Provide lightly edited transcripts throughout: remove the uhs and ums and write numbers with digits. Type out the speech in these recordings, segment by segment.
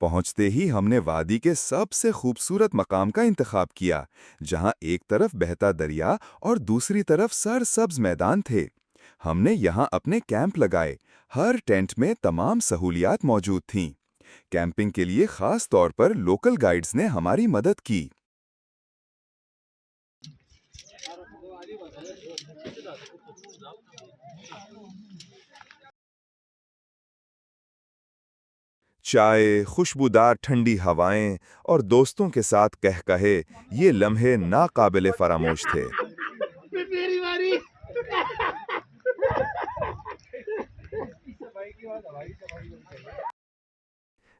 पहुंचते ही हमने वादी के सबसे खूबसूरत मकाम का इंतखाब किया, जहां एक तरफ बहता दरिया और दूसरी तरफ सरसब्ज मैदान थे। हमने यहां अपने कैंप लगाए। हर टेंट में तमाम सहूलियात मौजूद थीं। कैंपिंग के लिए खास तौर पर लोकल गाइड्स ने हमारी मदद की। चाय, खुशबूदार ठंडी हवाएं और दोस्तों के साथ कह कहे, ये लम्हे नाकाबिले फरामोश थे। मेरी बारी।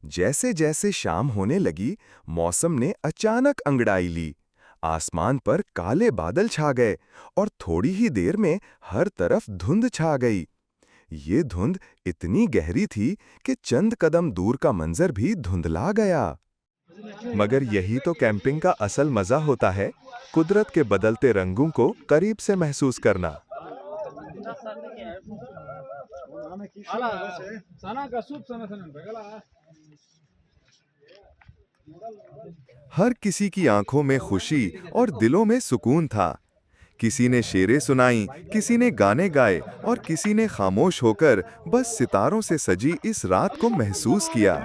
जैसे जैसे शाम होने लगी, मौसम ने अचानक अंगड़ाई ली। आसमान पर काले बादल छा गए और थोड़ी ही देर में हर तरफ धुंध छा गई। ये धुंध इतनी गहरी थी कि चंद कदम दूर का मंजर भी धुंधला गया। मगर यही तो कैंपिंग का असल मजा होता है, कुदरत के बदलते रंगों को करीब से महसूस करना। हर किसी की आंखों में खुशी और दिलों में सुकून था। किसी ने शेरें सुनाई, किसी ने गाने गाए और किसी ने खामोश होकर बस सितारों से सजी इस रात को महसूस किया।